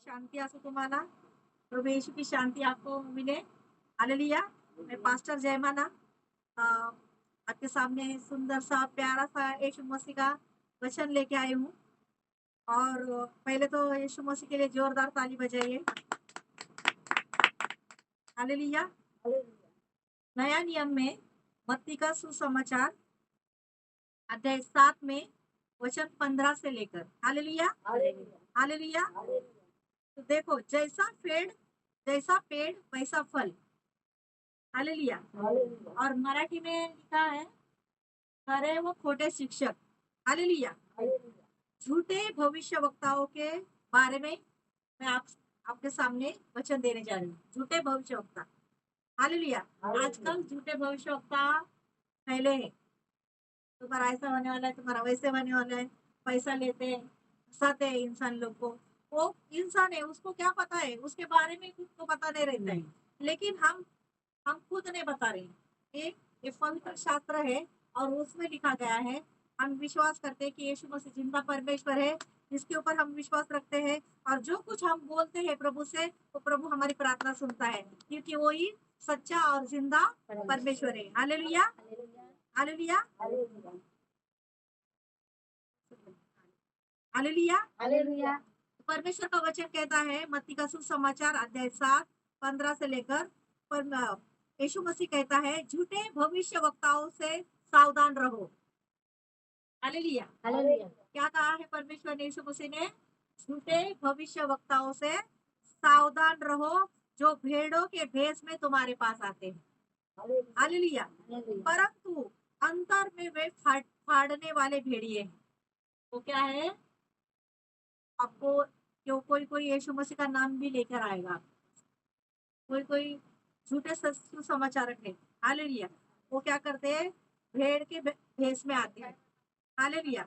शांति असो तुम्हाला. प्रभु यीशु की शांति आपको मिले. हालेलुया. मैं पास्टर जयमाना आपके सामने सुंदर सा प्यारा सा यीशु मसीह का वचन लेके आई हूँ. और पहले तो यीशु मसीह के लिए जोरदार ताली बजाइए. हालेलुया. नया नियम में मत्ती का सुसमाचार अध्याय 7 में वचन 15 से लेकर. हालेलुया. हालेलुया. तो देखो, जैसा पेड़ वैसा फल. हालेलुया. और मराठी में लिखा है खरे व खोटे शिक्षक. हालेलुया. झूठे भविष्य वक्ताओं के बारे में मैं आपके सामने वचन देने जा रही हूँ. झूठे भविष्य वक्ता. हालेलुया. आजकल झूठे भविष्य वक्ता फैले हैं. तुम्हारा ऐसा होने वाला है, तुम्हारा वैसे होने वाला है. पैसा लेते हैं, फंसाते हैं इंसान लोग को. वो इंसान है, उसको क्या पता है, उसके बारे में कुछ तो पता नहीं रहता है. लेकिन हम खुद नहीं बता रहे. ये पवित्र शास्त्र है और उसमें लिखा गया है. हम विश्वास करते हैं कि यीशु मसीह जिंदा परमेश्वर है. इसके ऊपर हम विश्वास रखते हैं और जो कुछ हम बोलते हैं प्रभु से, वो प्रभु हमारी प्रार्थना सुनता है, क्योंकि वो ही सच्चा और जिंदा परमेश्वर है. हालेलुया. हालेलुया. हालेलुया. परमेश्वर का वचन कहता है मत्ती का सुसमाचार अध्याय 7 15 से लेकर. पर यीशु मसीह कहता है झूठे भविष्य वक्ताओं से सावधान रहो. हालेलुया. क्या कहा है परमेश्वर ने, यीशु मसीह ने? झूठे भविष्य वक्ताओं से सावधान रहो जो भेड़ों के भेष में तुम्हारे पास आते हैं. हालेलुया. परंतु अंतर में वे फाड़ने वाले भेड़िए हैं. वो क्या है? आपको क्यों कोई यीशु मसीह का नाम भी लेकर आएगा, कोई झूठे सुसमाचारक है. हालेलुया. वो क्या करते हैं? भेड़ के भेष में आते हैं. हालेलुया.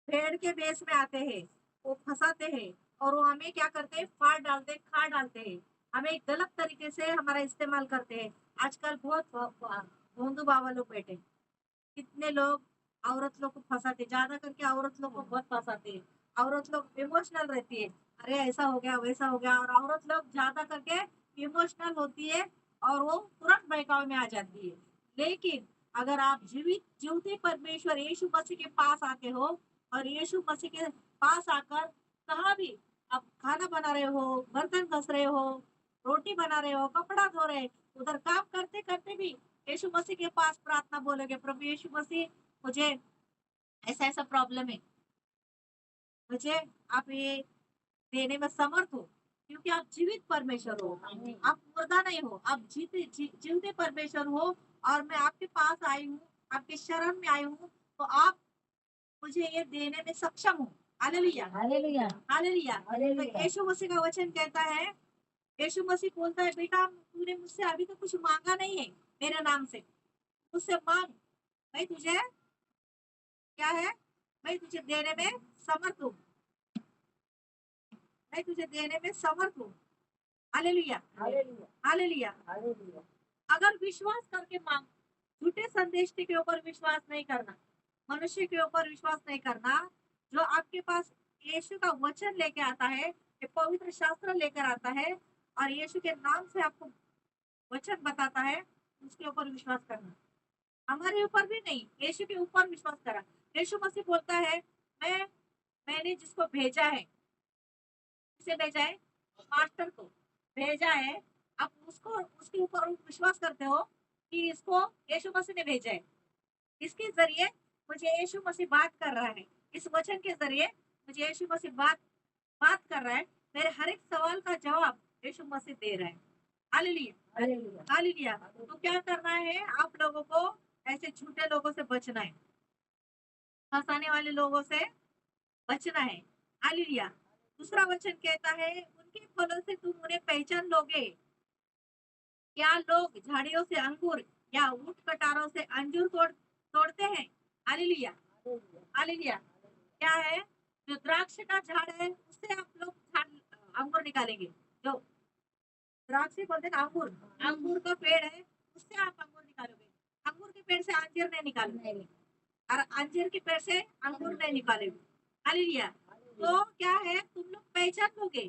भेड़ के भेष में आते हैं, वो फंसाते हैं और वो हमें क्या करते हैं? फाड़ डालते, खा डालते हैं. हमें गलत तरीके से हमारा इस्तेमाल करते हैं. आजकल बहुत भोंदू बाबा लोग बैठे. कितने लोग औरत लोग को फंसाते, ज्यादा करके औरत लोग को बहुत फंसाते हैं. औरत लोग इमोशनल रहती है, अरे ऐसा हो गया वैसा हो गया, और औरत लोग ज्यादा करके इमोशनल होती है और वो तुरंत बहकावे में आ जाती है. लेकिन अगर आप जीवते परमेश्वर यीशु मसीह के पास आते हो और यीशु मसीह के पास आकर कहाँ भी आप खाना बना रहे हो, बर्तन घस रहे हो, रोटी बना रहे हो, कपड़ा धो रहे, उधर काम करते करते भी यीशु मसीह के पास प्रार्थना बोलोगे, प्रभु यीशु मसीह मुझे ऐसा ऐसा प्रॉब्लम है, मुझे आप ये देने में समर्थ हो, क्योंकि आप जीवित परमेश्वर हो. आप मुर्दा नहीं हो, आप जीवते परमेश्वर हो. और मैं आपके पास आई हूँ, आपके शरण में आई हूँ, तो आप मुझे ये देने में सक्षम हो. हालेलुया. हालेलुया. हालेलुया. तो यीशु मसीह का वचन कहता है, यीशु मसीह बोलता है, बेटा तूने मुझसे अभी तो कुछ मांगा नहीं है मेरे नाम से, मुझसे मांग, मैं तुझे क्या है, मैं तुझे देने में समर्थ हूँ, मैं तुझे देने में समर्थ हूँ. हालेलुया. हालेलुया. अगर विश्वास करके मांग, झूठे संदेश के ऊपर विश्वास नहीं करना, मनुष्य के ऊपर विश्वास नहीं करना. जो आपके पास यीशु का वचन लेके आता है, ये पवित्र शास्त्र लेकर आता है और यीशु के नाम से आपको वचन बताता है, उसके ऊपर विश्वास करना. हमारे ऊपर भी नहीं, यीशु के ऊपर विश्वास करा. यीशु मसीह बोलता है, मैंने जिसको भेजा है, किसे भेजा है? मास्टर को भेजा है. आप उसको उसके ऊपर विश्वास करते हो कि इसको यीशु मसीह ने भेजा है. इसके जरिए मुझे यीशु मसीह बात कर रहा है, इस वचन के जरिए मुझे यीशु मसीह बात कर रहा है. मेरे हर एक सवाल का जवाब यीशु मसीह दे रहा है. हालेलुया. हालेलुया. तो क्या करना है आप लोगों को? ऐसे झूठे लोगों से बचना है, फंसाने वाले लोगों से बचना है. हालेलुया. दूसरा वचन कहता है, उनके फलों से तुम उन्हें पहचान लोगे. क्या लोग झाड़ियों से अंगूर या ऊंट कटारों से अंजूर तोड़ते हैं? हालेलुया. हालेलुया. क्या है? जो द्राक्ष का झाड़ है उससे आप लोग अंगूर निकालेंगे. जो द्राक्ष बोलते हैं अंगूर, अंगूर का पेड़ है, उससे आप अंगूर निकालोगे. अंगूर के पेड़ से अंजीर नहीं निकालोगे और अंजीर के पेड़ से अंगूर नहीं निकालोगे. हालेलुया. तो क्या है, तुम लोग पहचान लोगे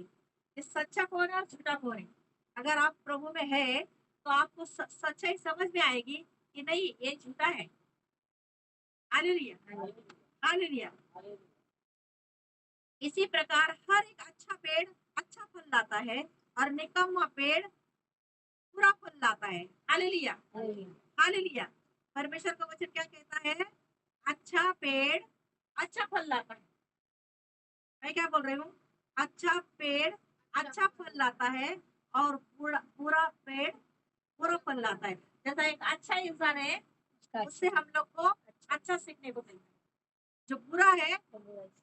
कि सच्चा कौन है और झूठा कौन है। अगर आप प्रभु में है तो आपको सच्चाई समझ में आएगी कि नहीं ये झूठा है। Hallelujah, hallelujah. इसी प्रकार हर एक अच्छा पेड़ अच्छा फल लाता है और निकम्मा पेड़ बुरा फल लाता है। Hallelujah, hallelujah. परमेश्वर का वचन क्या कहता है? अच्छा पेड़ अच्छा फल लाता है। मैं क्या बोल रही हूँ? अच्छा पेड़ अच्छा फल लाता है और बुरा बुरा पेड़ बुरा फल लाता है। जैसा एक अच्छा इंसान है उससे हम लोग को अच्छा सीखने को मिलता है। जो बुरा है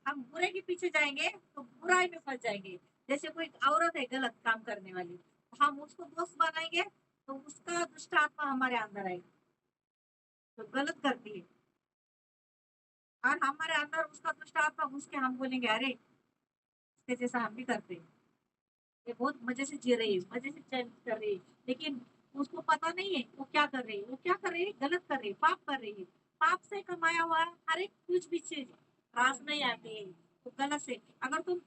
हम बुरे के पीछे जाएंगे तो बुराई में फंस जाएंगे। जैसे कोई औरत है गलत काम करने वाली, हम उसको दोस्त बनाएंगे तो उसका दुष्ट आत्मा हमारे अंदर आएगा, तो गलत करती है और हमारे अंदर उसका दुष्ट आत्मा घुस के हम बोलेंगे अरे इसके जैसा हम भी करते हैं, ये बहुत मजे से जी रही है, मजे से चैन कर रही है, लेकिन उसको पता नहीं है वो क्या कर रही है। वो क्या कर रही है? गलत कर रही है, पाप कर रही है। पाप से कमाया हुआ हर एक कुछ भी चीज रास नहीं आती है, तो गलत से अगर तुम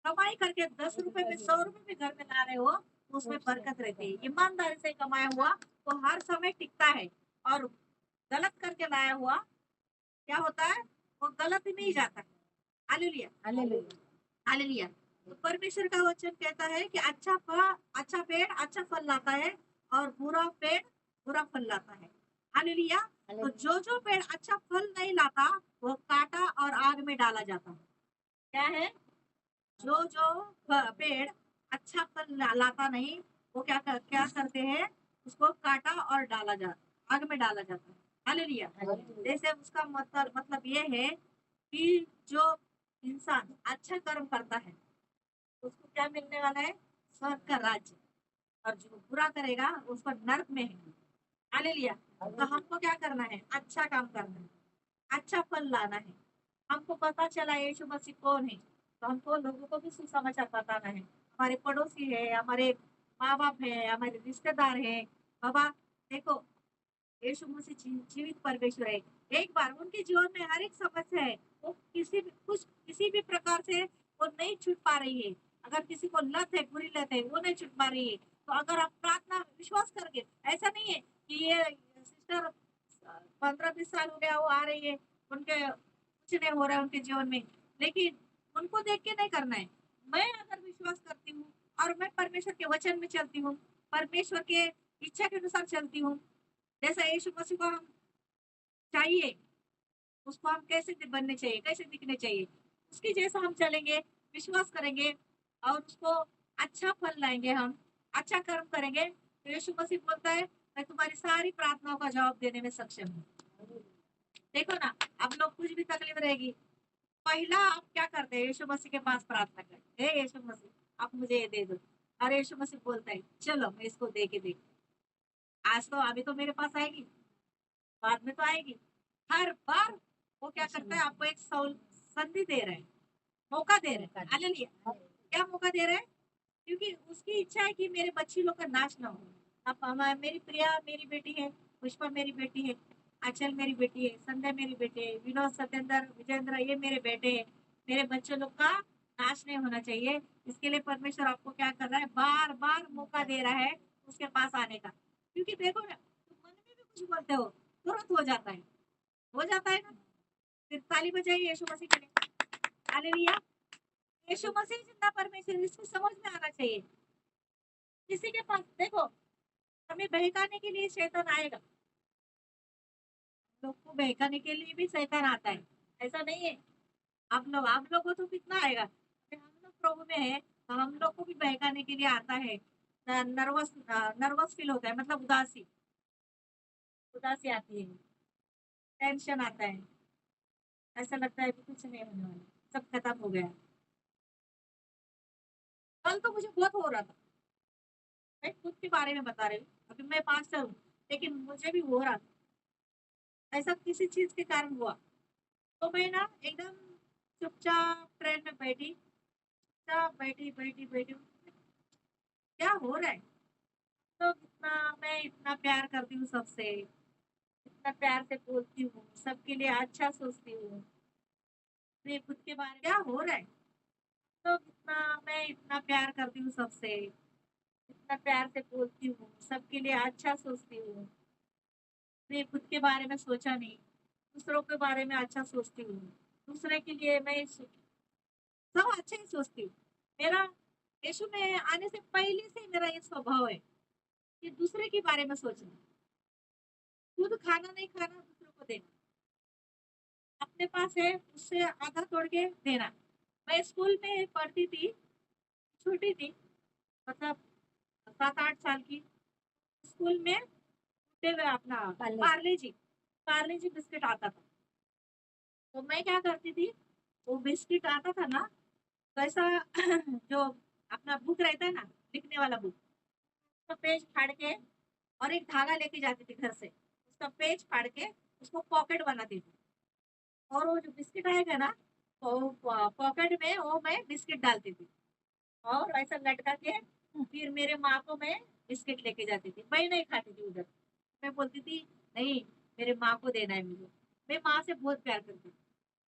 कमाई करके 10 रुपए में 100 रुपए में घर में ला रहे हो तो उसमें बरकत रहती है। ईमानदारी से कमाया हुआ तो हर समय टिकता है, और गलत करके लाया हुआ क्या होता है? वो गलत ही नहीं जाता। Hallelujah, hallelujah. तो परमेश्वर का वचन कहता है कि अच्छा पेड़ अच्छा फल लाता है और बुरा पेड़ बुरा फल लाता है। हालेलुया। तो जो पेड़ अच्छा फल नहीं लाता वो काटा और आग में डाला जाता है। क्या है? जो पेड़ अच्छा फल लाता नहीं वो क्या करते हैं? उसको काटा और डाला जाता, आग में डाला जाता है। हालेलुया। जैसे उसका मतलब ये है कि जो इंसान अच्छा कर्म करता है उसको क्या मिलने वाला है? स्वर्ग का राज्य। और जो बुरा करेगा उसको नर्क में है। हालेलुया। तो हमको क्या करना है? अच्छा काम करना है, अच्छा फल लाना है। हमको पता चला यीशु मसीह कौन है तो हमको लोगों को भी सुसमाचार बताना है। हमारे पड़ोसी है, हमारे माँ बाप है, हमारे रिश्तेदार है। बाबा देखो यीशु मसीह जीवित परमेश्वर है। एक बार उनके जीवन में हर एक समस्या है, वो किसी भी प्रकार से वो नहीं छूट पा रही है। अगर किसी को लत है, बुरी लत है, वो नहीं छूट पा रही है, तो अगर आप प्रार्थना विश्वास करके, ऐसा नहीं है कि ये सिस्टर 15-20 साल हो गया वो आ रही है, उनके कुछ नहीं हो रहा है उनके जीवन में, लेकिन उनको देख के नहीं करना है। मैं अगर विश्वास करती हूँ और मैं परमेश्वर के वचन में चलती हूँ, परमेश्वर के इच्छा के अनुसार चलती हूँ, जैसा यीशु मसीह को हम चाहिए उसको हम कैसे बनने चाहिए, कैसे दिखने चाहिए, उसकी जैसा हम चलेंगे, विश्वास करेंगे और उसको अच्छा फल लाएंगे, हम अच्छा कर्म करेंगे तो यीशु मसीह बोलता है मैं तुम्हारी सारी प्रार्थनाओं का जवाब देने में सक्षम हूँ। देखो ना, अब लोग कुछ भी तकलीफ रहेगी, पहला आप क्या करते हैं? यीशु मसीह के पास प्रार्थना करते हैं, हे यीशु मसीह आप मुझे ये दे दो। और यीशु मसीह बोलता है चलो मैं इसको दे के देख, आज तो अभी तो मेरे पास आएगी, बाद में तो आएगी। हर बार वो क्या करता है? आपको एक संधि दे रहे हैं, मौका दे रहे हैं। हालेलुया। क्या मौका दे रहे हैं? क्योंकि उसकी इच्छा है कि मेरे बच्ची लोग का नाश ना हो। अब मेरी प्रिया मेरी बेटी है, पुष्पा मेरी बेटी है, आंचल मेरी बेटी है, संध्या मेरी बेटी है, विनोद सत्येंद्र विजेंद्र ये मेरे बेटे हैं। मेरे बच्चे लोग का नाश नहीं होना चाहिए, इसके लिए परमेश्वर आपको क्या कर रहा है? बार बार मौका दे रहा है उसके पास आने का। क्योंकि देखो ना, तुम मन में भी कुछ बोलते हो तुरंत हो जाता है ना। फिर ताली बजाइए यीशु मसीह के लिए। हालेलुया। यीशु मसीह जिंदा परमेश्वर, इसको समझ में आना चाहिए। किसी के पास देखो, हमें बहकाने के लिए शैतान आएगा, लोग को बहकाने के लिए भी शैतान आता है, ऐसा नहीं है। आप लोग को तो कितना आएगा, अगर हम लोग प्रभु में है तो हम लोग को भी बहकाने के लिए आता है। नर्वस नर्वस फील होता है, मतलब उदासी उदासी आती है, टेंशन आता है, ऐसा लगता है कि कुछ नहीं होने वाला, सब खत्म हो गया। कल तो मुझे बहुत हो रहा था, मैं खुद के बारे में बता रही हूँ, अभी मैं 5 साल हूँ लेकिन मुझे भी हो रहा था। ऐसा किसी चीज के कारण हुआ, तो मैं ना एकदम चुपचाप ट्रेन में बैठी, चुपचाप बैठी बैठी बैठी, क्या हो रहा है? तो इतना मैं इतना प्यार करती हूँ सबसे, इतना प्यार से बोलती हूँ, सबके लिए अच्छा सोचती हूँ, अपने खुद के बारे में क्या हो रहा है। तो मैं इतना प्यार करती हूँ सबसे, इतना प्यार से बोलती हूँ, सबके लिए अच्छा सोचती हूँ। मैं खुद के बारे में सोचा नहीं, दूसरों के बारे में अच्छा सोचती हूँ। दूसरे के लिए मैं सब अच्छा ही सोचती हूँ। मेरा यीशु में आने से पहले से मेरा ये स्वभाव है कि दूसरे के बारे में सोचना, खुद खाना नहीं खाना, दूसरों को देना। अपने पास है उससे आधा तोड़ के देना। मैं स्कूल में पढ़ती थी, छोटी थी, मतलब 7-8 साल की। स्कूल में अपना पार्ले जी बिस्किट आता था। तो मैं क्या करती थी, वो बिस्किट आता था ना, वैसा जो अपना बुक रहता है ना, लिखने वाला बुक, तो पेज फाड़ के और एक धागा लेके जाती थी घर से, उसका पेज फाड़ के उसको पॉकेट बनाती थी। और वो जो बिस्किट आएगा ना, वो पॉकेट में वो मैं बिस्किट डालती थी और ऐसा लटका के फिर मेरे माँ को मैं बिस्किट लेके जाती थी। मैं नहीं खाती थी उधर, मैं बोलती थी नहीं, मेरे माँ को देना है मुझे। मैं माँ से बहुत प्यार करती हूँ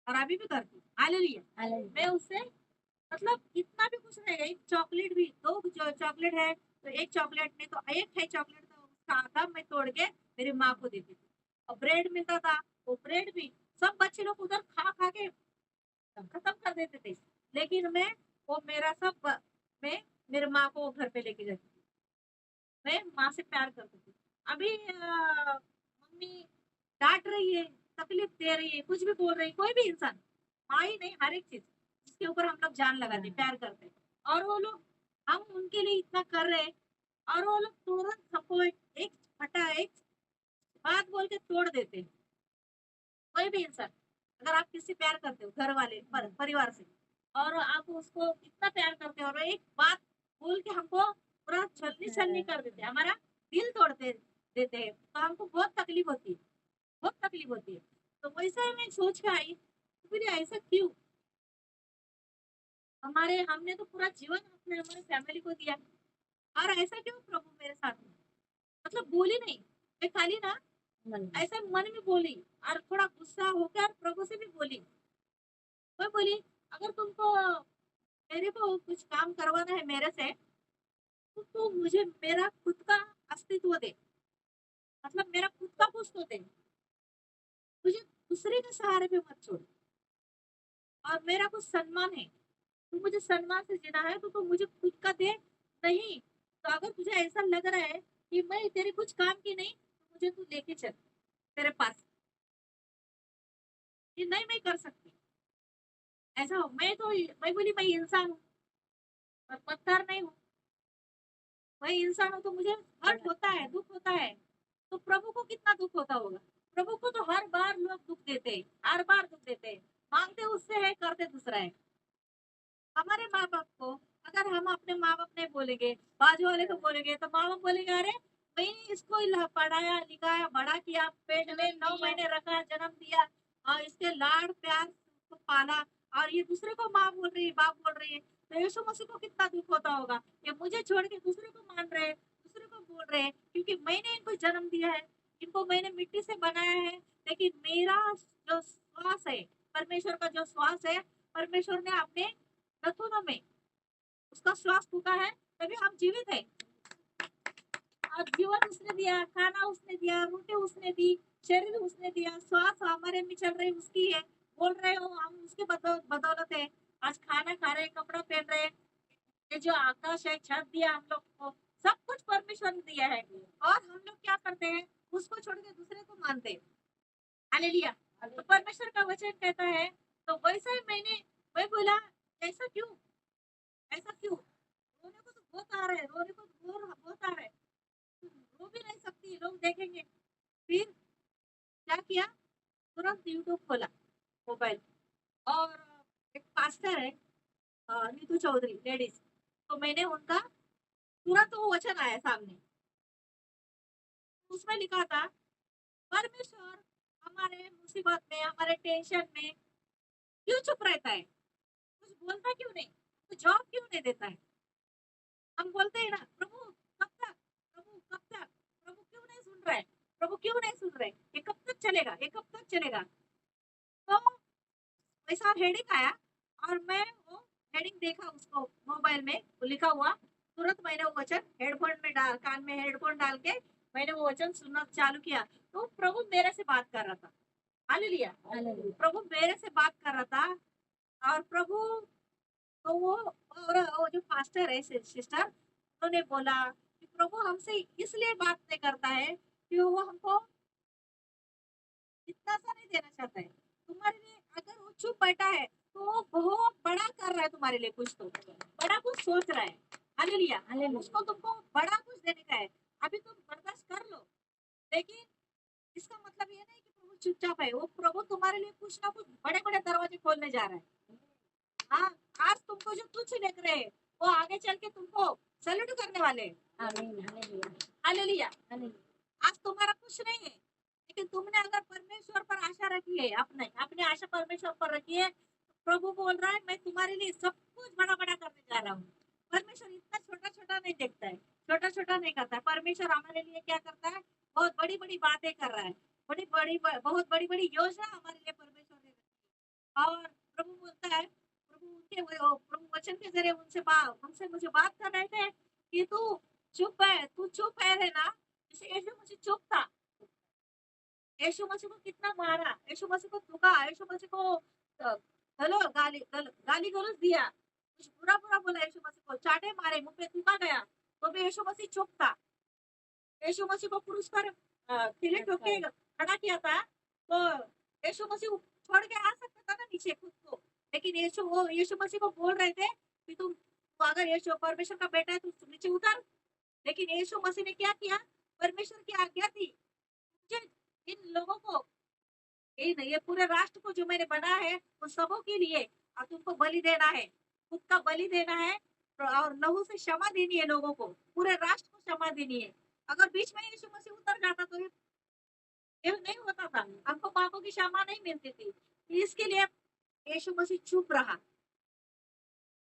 और अभी भी करती हूँ। हालेलुया। मैं उससे मतलब इतना भी कुछ नहीं है, एक चॉकलेट भी, दो जो चॉकलेट है तो एक चॉकलेट में तो एक है चॉकलेट, तो उसका आधा मैं तोड़ के मेरी माँ को देती थी। और ब्रेड मिलता था, वो ब्रेड भी सब बच्चे लोग उधर खा खा के खत्म कर देते थे, लेकिन मैं वो मेरा सब मैं मेरे माँ को घर पे लेके जाती थी। मैं माँ से प्यार करती थी। अभी मम्मी डांट रही है, तकलीफ दे रही है, कुछ भी बोल रही है, कोई भी इंसान, माँ ही नहीं, हर एक चीज जिसके ऊपर हम लोग जान लगाते प्यार करते, और वो लोग हम उनके लिए इतना कर रहे हैं, और वो लोग तुरंत सबको एक फटा एक बात बोल के तोड़ देते हैं। कोई भी इंसान, अगर आप किसी प्यार करते हो घर वाले परिवार से, और आप उसको इतना प्यार करते हो और एक बात बोल के हमको पूरा छलनी छलनी कर देते हैं, हमारा दिल तोड़ते देते हैं, तो हमको बहुत तकलीफ होती है, बहुत तकलीफ होती है। तो वैसे ही मैं सोच के आई, फिर ऐसा क्यों, हमारे हमने तो पूरा जीवन अपने हमारे फैमिली को दिया, और ऐसा क्यों प्रभु मेरे साथ में। मतलब बोली नहीं, मैं खाली ना ऐसा मन में बोली, और थोड़ा गुस्सा होकर प्रभु से भी बोली। मैं बोली अगर तुमको मेरे को कुछ काम करवाना है मेरे से, तो तू मुझे मेरा खुद का अस्तित्व दे, मतलब मेरा खुद का कुछ तो दे, मुझे दूसरे के सहारे पे मत छोड़। और मेरा कुछ सम्मान है, तू मुझे सम्मान से जीना है, तो तू मुझे खुद का दे। नहीं तो अगर तुझे ऐसा लग रहा है कि मैं तेरे कुछ काम की नहीं, तो मुझे तू लेके चल तेरे पास, ये नहीं मैं कर सकती। ऐसा हो, मैं बोली मैं इंसान हूँ, मैं पत्थर नहीं हूँ। मैं इंसान हूँ तो मुझे हर्ट होता है, दुख होता है। तो प्रभु को कितना दुख होता होगा। प्रभु को तो हर बार लोग दुख देते हैं, हर बार दुख देते हैं, मांगते उससे है, करते दूसरा है। हमारे माँ बाप को अगर हम अपने माँ बाप नहीं बोलेंगे, बाजू वाले को बोलेंगे, तो माँ बाप बोलेंगे अरे मैंने इसको पढ़ाया लिखाया बड़ा किया, पेट में 9 महीने रखा, जन्म दिया, और इसके लाड़ प्यार उसको पाला, और ये दूसरे को माँ बोल रही है, बाप बोल रही है। तो यीशु मसीह को कितना दुख होता होगा, ये मुझे छोड़ के दूसरे को मान रहे हैं, दूसरे को बोल रहे हैं, क्योंकि मैंने इनको जन्म दिया है, इनको मैंने मिट्टी से बनाया है, लेकिन मेरा जो श्वास है, परमेश्वर का जो श्वास है, परमेश्वर ने अपने नथुनों में उसका श्वास फूका है, तभी हम जीवित है। और जीवन उसने दिया, खाना उसने दिया, रोटी उसने दी, शरीर उसने दिया, श्वास हमारे में चल रही उसकी है। बोल रहे हो हम उसके बदौलत है, आज खाना खा रहे, कपड़ा पहन रहे, ये जो आकाश है, छत दिया हम लोग को, सब कुछ परमेश्वर ने दिया है। और हम लोग क्या करते हैं, उसको छोड़ के दूसरे को मानते हैं। हालेलुया। तो परमेश्वर का वचन कहता है, तो वैसा ही मैं बोला ऐसा क्यों, ऐसा क्यों, रोने को तो बहुत आ रहा है, रोने को तो बहुत आ रहा है, रो भी नहीं सकती, लोग देखेंगे। फिर क्या किया, तुरंत यूट्यूब खोला, मोबाइल, और एक पास्टर है, नीतू चौधरी लेडीज, तो मैंने उनका तुरंत वो वचन आया सामने, उसमें लिखा था परमेश्वर हमारे मुसीबत में, हमारे टेंशन में क्यों चुप रहता है, कुछ बोलता क्यों नहीं, तो जवाब क्यों नहीं देता है। हम बोलते हैं ना प्रभु कब तक, प्रभु कब तक, प्रभु क्यों नहीं सुन रहा है, प्रभु क्यों नहीं सुन रहे, ये कब तक चलेगा, ये कब तक चलेगा। तो वैसा हेडिंग आया और मैं वो हेडिंग देखा उसको मोबाइल में लिखा हुआ, तुरंत मैंने वो वचन हेडफोन में डाल कान में हेडफोन डाल के मैंने वो वचन सुनना चालू किया। तो प्रभु मेरे से बात कर रहा था। हालेलुया। प्रभु मेरे से बात कर रहा था और प्रभु तो वो जो पास्टर है सिस्टर उन्होंने बोला कि प्रभु हमसे इसलिए बात नहीं करता है कि वो हमको इतना सा नहीं देना चाहता है तुम्हारे लिए। अगर वो चुप बैठा है तो वो बहुत बड़ा कर रहा है तुम्हारे लिए, कुछ तो बड़ा कुछ सोच रहा है। हालेलुया। उसको तुमको बड़ा कुछ देने का है। अभी तुम बर्दाश्त कर लो, लेकिन इसका मतलब ये नहीं कि प्रभु चुपचाप है। वो प्रभु तुम्हारे लिए कुछ ना कुछ बड़े बड़े दरवाजे खोलने जा रहा है। हाँ, आज तुमको जो तुच्छ देख रहे हैं वो आगे चल के तुमको सैल्यूट करने वाले हैं। हालेलुया। आज तुम्हारा कुछ नहीं है, लेकिन तुमने अगर परमेश्वर पर आशा रखी है, अपने अपने आशा परमेश्वर पर रखी है, तो प्रभु बोल रहा है मैं तुम्हारे लिए सब कुछ बड़ा बड़ा करने जा रहा हूँ। परमेश्वर इतना छोटा छोटा नहीं देखता है, छोटा छोटा नहीं करता है। परमेश्वर हमारे लिए क्या करता है, बहुत बड़ी बड़ी बातें कर रहा है, बड़ी बड़ी बहुत बड़ी बड़ी योजना हमारे लिए परमेश्वर ने रखी है। और प्रभु बोलता है, प्रभु उनके प्रभु वचन के जरिए उनसे मुझे बात कर रहे थे कि तू चुप है ना, जैसे यीशु मसीह चुप था। यीशु मसीह को कितना मारा, यीशु मसीह को थूका, यीशु मसीह को हेलो गाली गलौज दिया, कुछ बुरा बुरा बोला, यीशु मसीह को चाटे मारे, मुंह पे थूका गया, तो भी यीशु मसीह चुप था। यीशु मसीह को क्रूस पर किले ठोके खड़ा किया था, तो यीशु मसीह छोड़ के आ सकता था ना नीचे खुद को, लेकिन यीशु मसीह को बोल रहे थे कि तुम तो अगर यीशु परमेश्वर का बेटा है तो नीचे उतर। लेकिन यीशु मसीह ने क्या किया, परमेश्वर की आज्ञा थी मुझे इन लोगों को, ये पूरे राष्ट्र को जो मैंने बना है उन सबों के लिए और तुमको बलि देना है, खुद का बलि देना है और लहू से क्षमा देनी है लोगों को, पूरे राष्ट्र को क्षमा देनी है। अगर बीच में यीशु मसीह उतर जाता तो ये नहीं होता था, हमको पापों की क्षमा नहीं मिलती थी। इसके लिए यीशु मसीह चुप रहा,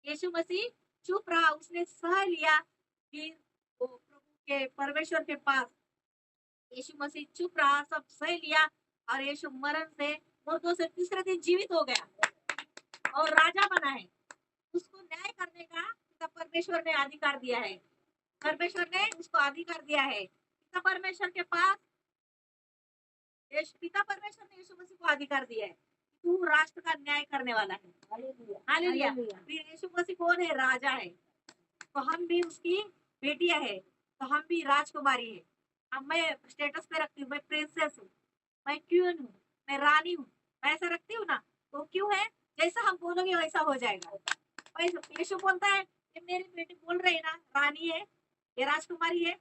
यीशु मसीह चुप रहा, उसने सह लिया। फिर वो प्रभु के परमेश्वर के पास यीशु मसीह चुप रहा, सब सह लिया और यीशु मरण से मुर्दों से तीसरे दिन जीवित हो गया और राजा बना है। उसको न्याय करने का पिता परमेश्वर ने अधिकार दिया है, परमेश्वर ने उसको अधिकार दिया है। पिता परमेश्वर के पास पिता परमेश्वर ने यीशु मसीह को अधिकार दिया है, तू राष्ट्र का न्याय करने वाला है। हालेलुया। फिर यीशु मसीह कौन है, राजा है, तो हम भी उसकी बेटियां है, तो हम भी राजकुमारी है। अब मैं स्टेटस पे रखती हूँ, मैं प्रिंसेस हूँ, मैं क्वीन हूँ, मैं रानी हूँ, मैं ऐसा रखती हूँ ना, तो क्यों है, जैसा हम बोलोगे वैसा हो जाएगा। यीशु बोलता है कि मेरी बेटी बोल रही है ना रानी है, ये राजकुमारी है,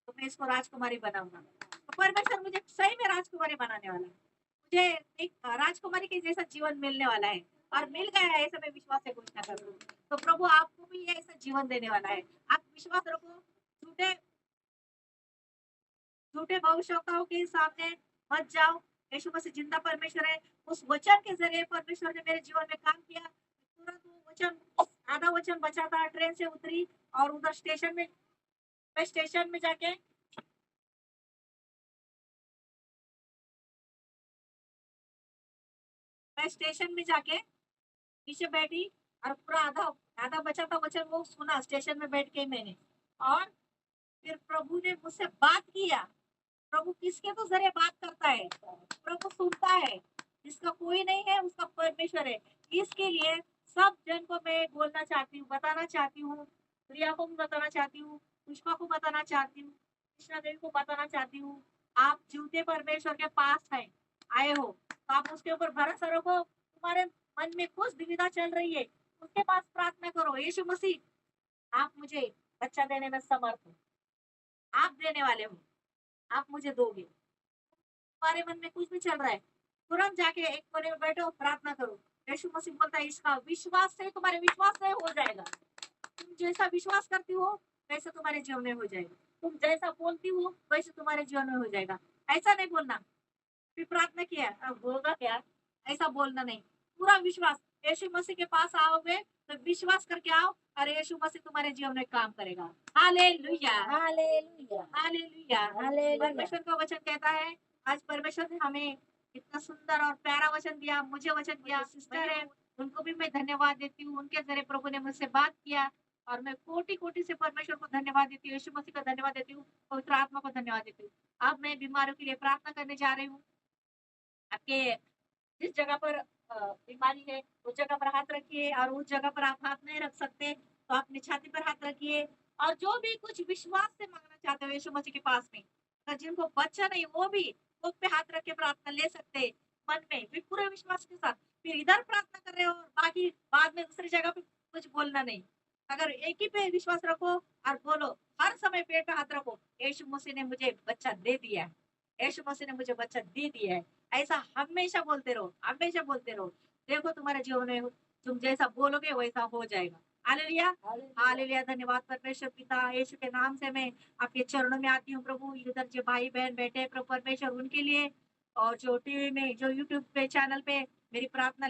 तो मैं इसको राजकुमारी बनाऊंगा। तो परमेश्वर मुझे सही में राजकुमारी बनाने वाला है, मुझे एक राजकुमारी के जैसा जीवन मिलने वाला है और मिल गया है, ऐसा मैं विश्वास से घोषणा कर रही हूँ। तो प्रभु आपको भी ऐसा जीवन देने वाला है। आप विश्वास रखो, झूठे झूठे भविष्यवक्ताओं के सामने मत जाओ। यीशु मसीह जिंदा परमेश्वर है, उस वचन के जरिए परमेश्वर ने मेरे जीवन में काम किया। तुरंत वो वचन, आधा वचन बचा था, ट्रेन से उतरी और उधर स्टेशन में, मैं स्टेशन में जाके नीचे बैठी और पूरा आधा आधा बचा था वचन वो सुना स्टेशन में बैठ के मैंने। और फिर प्रभु ने मुझसे बात किया। प्रभु किसके तो जरिए बात करता है, प्रभु सुनता है, जिसका कोई नहीं है उसका परमेश्वर है। इसके लिए सब जन को मैं बोलना चाहती हूँ, बताना चाहती हूँ, प्रिया को भी बताना चाहती हूँ, पुष्पा को बताना चाहती हूँ, कृष्णा देवी को बताना चाहती हूँ, आप जीवते परमेश्वर के पास है आए हो, तो आप उसके ऊपर भरोसा रखो। तुम्हारे मन में कुछ दुविधा चल रही है, उसके पास प्रार्थना करो, यीशु मसीह आप मुझे बच्चा देने में समर्थ हो, आप देने वाले हो, आप मुझे दोगे। तुम्हारे मन में कुछ भी चल रहा है, तुरंत जाके एक कोने में बैठो, प्रार्थना करो। यीशु मसीह बोलता है इसका विश्वास से, तुम्हारे विश्वास से हो जाएगा। तुम जैसा विश्वास करती हो वैसे तुम्हारे जीवन में हो जाएगा, तुम जैसा बोलती हो वैसे तुम्हारे जीवन में हो जाएगा। ऐसा नहीं बोलना फिर प्रार्थना किया अब होगा क्या, ऐसा बोलना नहीं। पूरा विश्वास, यीशु मसीह के पास आओगे तो विश्वास करके आओ और यीशु मसीह तुम्हारे जीवन में काम करेगा। Hallelujah, hallelujah, hallelujah. हालेलुया। परमेश्वर का वचन कहता है, आज परमेश्वर ने हमें इतना सुंदर और प्यारा वचन दिया, मुझे वचन दिया। सिस्टर है, उनको भी मैं धन्यवाद देती हूँ। उनके ज़रिए प्रभु ने मुझसे बात किया और मैं कोटि-कोटि से परमेश्वर को धन्यवाद देती हूँ, यीशु मसीह को धन्यवाद देती हूँ, पवित्र आत्मा को धन्यवाद देती हूँ। अब मैं बीमारों के लिए प्रार्थना करने जा रही हूँ। आपके जिस जगह पर बीमारी है, उस जगह पर हाथ रखिए और उस जगह पर आप हाथ नहीं रख सकते, तो अपनी छाती पर हाथ रखिए और जो भी कुछ विश्वास से माँगना चाहते हो यीशु मसीह के पास में, अगर जिनको बच्चा नहीं वो भी मुँह पे हाथ रख के प्रार्थना ले सकते हैं, मन में भी पूरे विश्वास के साथ। फिर इधर प्रार्थना कर रहे हो और बाकी बाद में दूसरी जगह पे कुछ बोलना नहीं। अगर एक ही पे विश्वास रखो और बोलो, हर समय पेट पे हाथ रखो, यीशु मसीह ने मुझे बच्चा दे दिया है, यीशु मसीह ने मुझे बच्चा दे दिया है। ऐसा हमेशा बोलते रहो, हमेशा बोलते रहो। देखो तुम्हारे जीवन में तुम जैसा बोलोगे वैसा हो जाएगा। Hallelujah, hallelujah. धन्यवाद परमेश्वर पिता, यीशु के नाम से मैं आपके चरणों में आती हूँ प्रभु। इधर जो भाई बहन बैठे हैं प्रभु परमेश्वर उनके लिए और जो टीवी में जो यूट्यूब पे चैनल पे मेरी प्रार्थना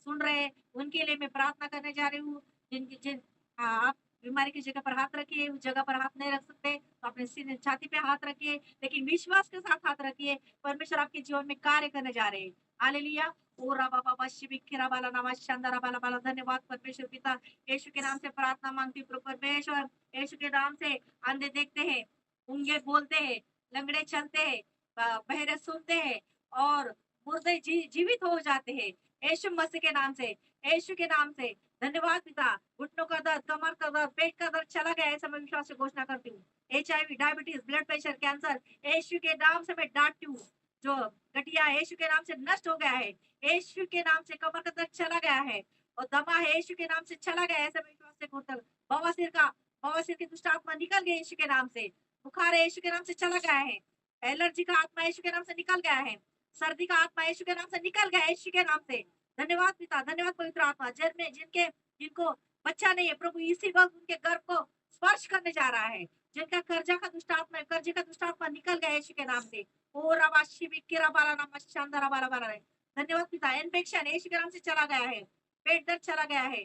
सुन रहे हैं उनके लिए मैं प्रार्थना करने जा रही हूँ। जिनकी जिन आप बीमारी की जगह पर हाथ रखिए, उस जगह पर हाथ नहीं रख सकते तो अपने सीने छाती पे हाथ रखिए, लेकिन विश्वास के साथ हाथ रखिए। परमेश्वर आपके जीवन में कार्य करने जा रहे हैं। हालेलुया। ओ राबा बाबा शिबिकिरा बाला नामा शंदरा बाला बाला। धन्यवाद परमेश्वर पिता, यीशु के नाम से प्रार्थना मांगती हूँ प्रभु परमेश्वर। यीशु के नाम से अंधे देखते हैं, गूंगे बोलते हैं, लंगड़े चलते हैं, बहरे सुनते हैं और मुर्दे जीवित हो जाते हैं। यीशु मसीह के नाम से, यीशु के नाम से धन्यवाद पिता। घुटनों का दर्द, कमर का दर्द, पेट का दर्द चला गया, ऐसा मैं विश्वास से घोषणा करती हूँ। HIV, diabetes, blood pressure, cancer, Yeshu के नाम से मैं डांटती हूँ। जो गठिया यीशु के नाम से नष्ट हो गया है, यीशु के नाम से कमर का दर्द चला गया है और दमा है यीशु के नाम से चला गया है, ऐसा मैं विश्वास से घोषणा। बवासीर की दुष्ट आत्मा निकल गई यीशु के नाम से। बुखार यीशु के नाम से चला गया है। एलर्जी का आत्मा यीशु के नाम से निकल गया है। सर्दी का आत्मा यीशु के नाम से निकल गया है, यीशु के नाम से। धन्यवाद पिता, धन्यवाद पवित्र आत्मा। जिनके जिनको बच्चा नहीं है प्रभु इसी वक्त उनके गर्भ को स्पर्श करने जा रहा है। जिनका कर्जा का दुष्ट आत्मा है, कर्जे का दुष्ट आत्मा निकल गया यीशु के नाम से। ओ रवाशी बिकिरा बाला नामा शांदारा बाला बाला है। धन्यवाद पिता। इन्फेक्शन यीशु के नाम से चला गया है, पेट दर्द चला गया है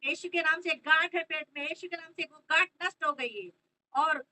यीशु के नाम से। गांठ है पेट में, यीशु के नाम से वो गांठ नष्ट हो गई है। और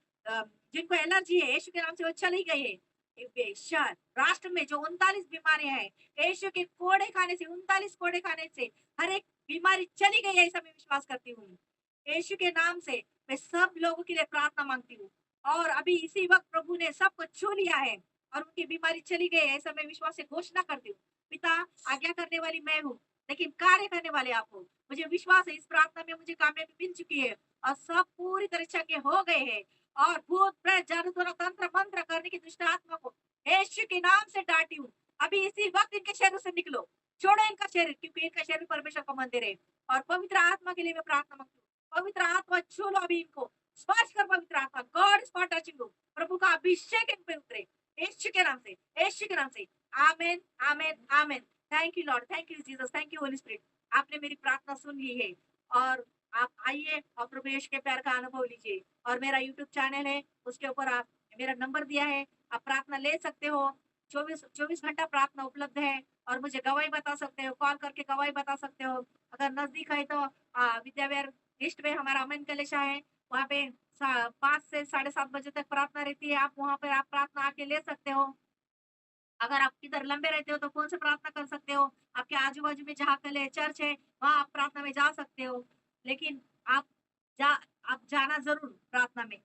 जिनको एलर्जी है यीशु के नाम से वो चली गई है। राष्ट्र में जो 39 बीमारियां हैं यीशु के कोड़े खाने से, 39 कोड़े खाने से हर एक बीमारी चली गई है, ऐसा मैं विश्वास करती हूँ। यीशु के नाम से मैं सब लोगों के लिए प्रार्थना मांगती हूँ और अभी इसी वक्त प्रभु ने सबको छू लिया है और उनकी बीमारी चली गई है, ऐसा मैं विश्वास से घोषणा करती हूँ। पिता, आज्ञा करने वाली मैं हूँ लेकिन कार्य करने वाले आप हो। मुझे विश्वास है इस प्रार्थना में मुझे कामयाबी मिल चुकी है और सब पूरी तरह चंगे हो गए हैं और भूत प्रेत जादू टोना तंत्र मंत्र करने की दुष्ट आत्मा को यीशु के नाम से डांटी हूँ। अभी इसी वक्त इनके शरीर से निकलो, छोड़ो इनका शरीर, क्योंकि इनका शरीर परमेश्वर का मंदिर है। और पवित्र आत्मा के लिए मैं प्रार्थना मांगती हूँ, पवित्र आत्मा छू लो अभी इनको, स्पर्श कर पवित्र आत्मा। God is not touching you, प्रभु का अभिषेक इन पे उतरे यीशु के नाम से, यीशु के नाम से। आमेन, आमेन, आमेन। Thank you Lord, thank you Jesus, thank you Holy Spirit. आपने मेरी प्रार्थना सुन ली है और आप आइए और प्रभु यीशु के प्यार का अनुभव लीजिए। और मेरा यूट्यूब चैनल है, उसके ऊपर आप मेरा नंबर दिया है, आप प्रार्थना ले सकते हो। 24 घंटा प्रार्थना उपलब्ध है और मुझे गवाही बता सकते हो, कॉल करके गवाही बता सकते हो। अगर नजदीक है तो विद्याविहार ईस्ट में हमारा अमन कलेशा है, वहाँ पे 5 से 7:30 बजे तक प्रार्थना रहती है। आप वहाँ पे आप प्रार्थना आके ले सकते हो। अगर आप किधर लंबे रहते हो तो फोन से प्रार्थना कर सकते हो। आपके आजू बाजू में जहाँ कल चर्च है वहाँ आप प्रार्थना में जा सकते हो, लेकिन आप जा आप जाना जरूर प्रार्थना में,